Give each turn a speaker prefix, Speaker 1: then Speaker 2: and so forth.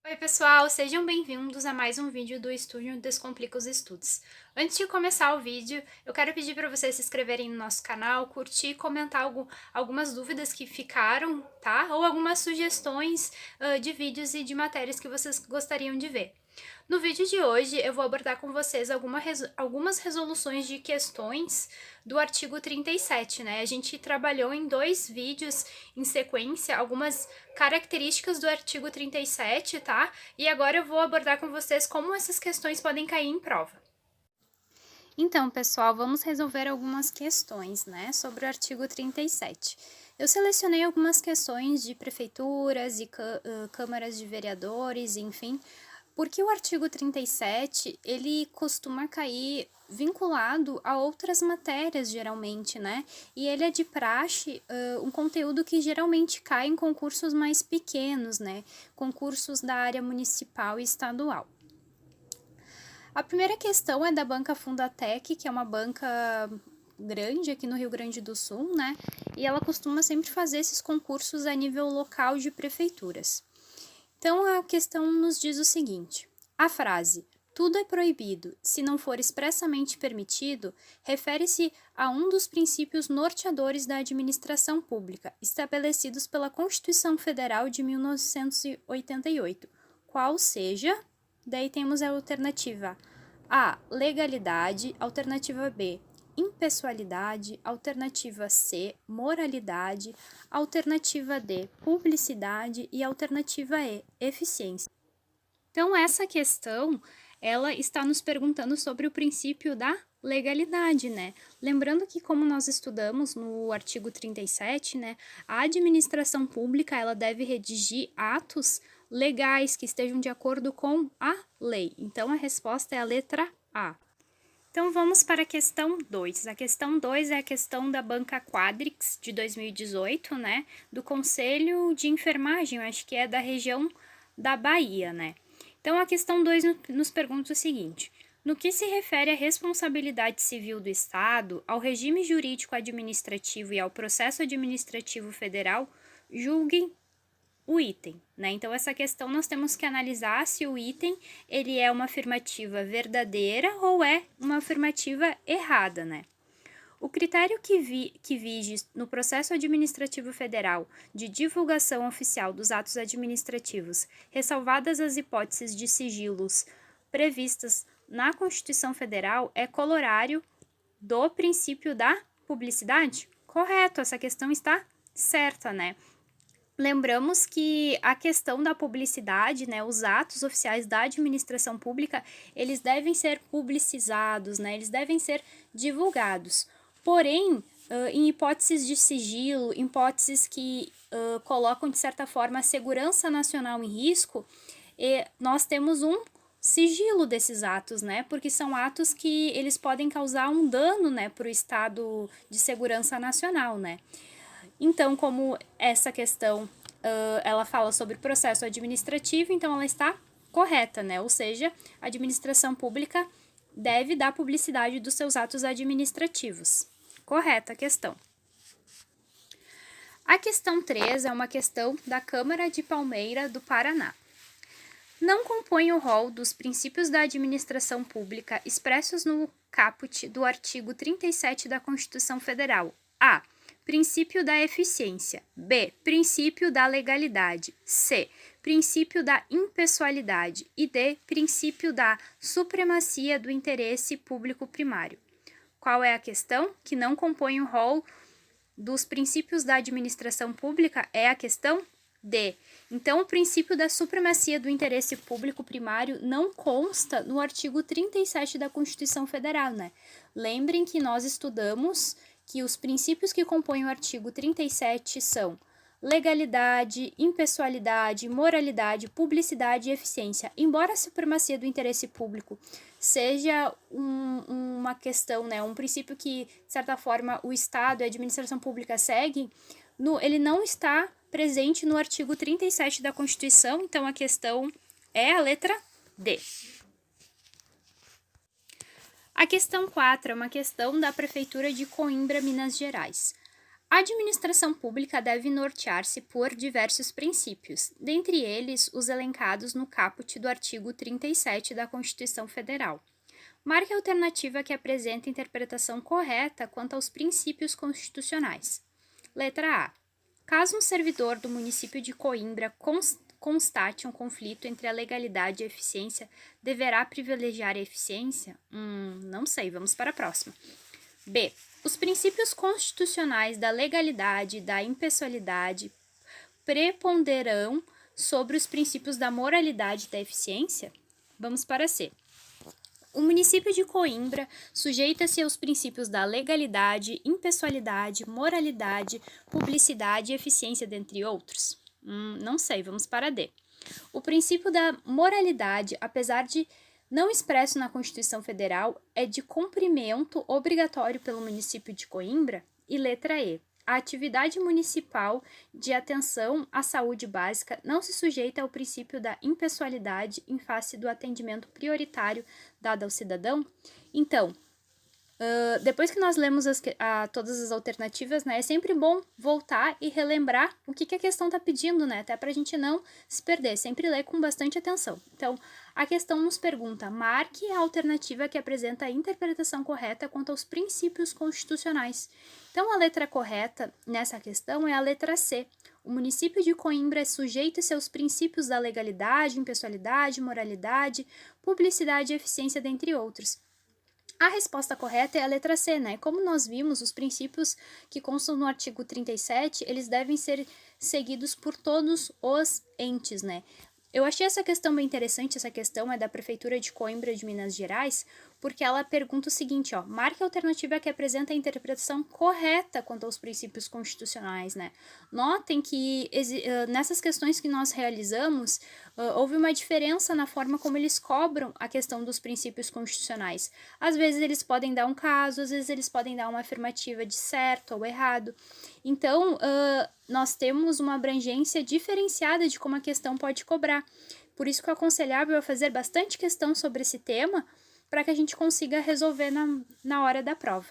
Speaker 1: Oi pessoal, sejam bem-vindos a mais um vídeo do Estúdio Descomplica os Estudos. Antes de começar o vídeo, eu quero pedir para vocês se inscreverem no nosso canal, curtir e comentar algumas dúvidas que ficaram, tá? Ou algumas sugestões de vídeos e de matérias que vocês gostariam de ver. No vídeo de hoje, eu vou abordar com vocês algumas resoluções de questões do artigo 37, né? A gente trabalhou em dois vídeos em sequência algumas características do artigo 37, tá? E agora eu vou abordar com vocês como essas questões podem cair em prova. Então, pessoal, vamos resolver algumas questões, né, sobre o artigo 37. Eu selecionei algumas questões de prefeituras e câmaras de vereadores, enfim, porque o artigo 37, ele costuma cair vinculado a outras matérias, geralmente, né? E ele é de praxe, um conteúdo que geralmente cai em concursos mais pequenos, né? Concursos da área municipal e estadual. A primeira questão é da banca Fundatec, que é uma banca grande aqui no Rio Grande do Sul, né? E ela costuma sempre fazer esses concursos a nível local de prefeituras. Então, a questão nos diz o seguinte: a frase "tudo é proibido se não for expressamente permitido" refere-se a um dos princípios norteadores da administração pública, estabelecidos pela Constituição Federal de 1988, qual seja, daí temos a alternativa A, legalidade, alternativa B, impessoalidade, alternativa C, moralidade, alternativa D, publicidade e alternativa E, eficiência. Então, essa questão, ela está nos perguntando sobre o princípio da legalidade, né? Lembrando que, como nós estudamos no artigo 37, né, a administração pública, ela deve redigir atos legais que estejam de acordo com a lei. Então, a resposta é a letra A. Então, vamos para a questão 2. A questão 2 é a questão da banca Quadrix, de 2018, né? Do Conselho de Enfermagem, eu acho que é da região da Bahia, né? Então, a questão 2 nos pergunta o seguinte: no que se refere à responsabilidade civil do Estado, ao regime jurídico administrativo e ao processo administrativo federal, julguem o item, né? Então, essa questão nós temos que analisar se o item ele é uma afirmativa verdadeira ou é uma afirmativa errada, né? O critério que vige no processo administrativo federal de divulgação oficial dos atos administrativos, ressalvadas as hipóteses de sigilos previstas na Constituição Federal, é corolário do princípio da publicidade? Correto, essa questão está certa, né? Lembramos que a questão da publicidade, né, os atos oficiais da administração pública, eles devem ser publicizados, né, eles devem ser divulgados. Porém, em hipóteses de sigilo, em hipóteses que colocam, de certa forma, a segurança nacional em risco, nós temos um sigilo desses atos, né, porque são atos que eles podem causar um dano, né, para o estado de segurança nacional, né. Então, como essa questão ela fala sobre processo administrativo, então ela está correta, né? Ou seja, a administração pública deve dar publicidade dos seus atos administrativos. Correta a questão. A questão 3 é uma questão da Câmara de Palmeira do Paraná. Não compõe o rol dos princípios da administração pública expressos no caput do artigo 37 da Constituição Federal. A. Princípio da eficiência. B. Princípio da legalidade. C. Princípio da impessoalidade. E D. Princípio da supremacia do interesse público primário. Qual é a questão que não compõe o rol dos princípios da administração pública? É a questão D. Então, o princípio da supremacia do interesse público primário não consta no artigo 37 da Constituição Federal, né? Lembrem que nós estudamos que os princípios que compõem o artigo 37 são legalidade, impessoalidade, moralidade, publicidade e eficiência. Embora a supremacia do interesse público seja uma questão, né, um princípio que, de certa forma, o Estado e a administração pública seguem, ele não está presente no artigo 37 da Constituição, então a questão é a letra D. A questão 4 é uma questão da Prefeitura de Coimbra, Minas Gerais. A administração pública deve nortear-se por diversos princípios, dentre eles os elencados no caput do artigo 37 da Constituição Federal. Marque a alternativa que apresenta interpretação correta quanto aos princípios constitucionais. Letra A. Caso um servidor do município de Coimbra constate um conflito entre a legalidade e a eficiência, deverá privilegiar a eficiência? Não sei, vamos para a próxima. B. Os princípios constitucionais da legalidade e da impessoalidade preponderam sobre os princípios da moralidade e da eficiência? Vamos para C. O município de Coimbra sujeita-se aos princípios da legalidade, impessoalidade, moralidade, publicidade e eficiência, dentre outros? Não sei, vamos para D. O princípio da moralidade, apesar de não expresso na Constituição Federal, é de cumprimento obrigatório pelo município de Coimbra? E letra E. A atividade municipal de atenção à saúde básica não se sujeita ao princípio da impessoalidade em face do atendimento prioritário dado ao cidadão? Então, depois que nós lemos todas as alternativas, né, é sempre bom voltar e relembrar o que a questão está pedindo, né, até para a gente não se perder, sempre ler com bastante atenção. Então, a questão nos pergunta: marque a alternativa que apresenta a interpretação correta quanto aos princípios constitucionais. Então, a letra correta nessa questão é a letra C. O município de Coimbra sujeita-se aos princípios da legalidade, impessoalidade, moralidade, publicidade e eficiência, dentre outros. A resposta correta é a letra C, né? Como nós vimos, os princípios que constam no artigo 37, eles devem ser seguidos por todos os entes, né? Eu achei essa questão bem interessante, essa questão é da Prefeitura de Coimbra de Minas Gerais, porque ela pergunta o seguinte, ó: marque a alternativa que apresenta a interpretação correta quanto aos princípios constitucionais, né? Notem que nessas questões que nós realizamos, houve uma diferença na forma como eles cobram a questão dos princípios constitucionais. Às vezes eles podem dar um caso, às vezes eles podem dar uma afirmativa de certo ou errado. Então, nós temos uma abrangência diferenciada de como a questão pode cobrar. Por isso que é aconselhável é fazer bastante questão sobre esse tema, para que a gente consiga resolver na hora da prova.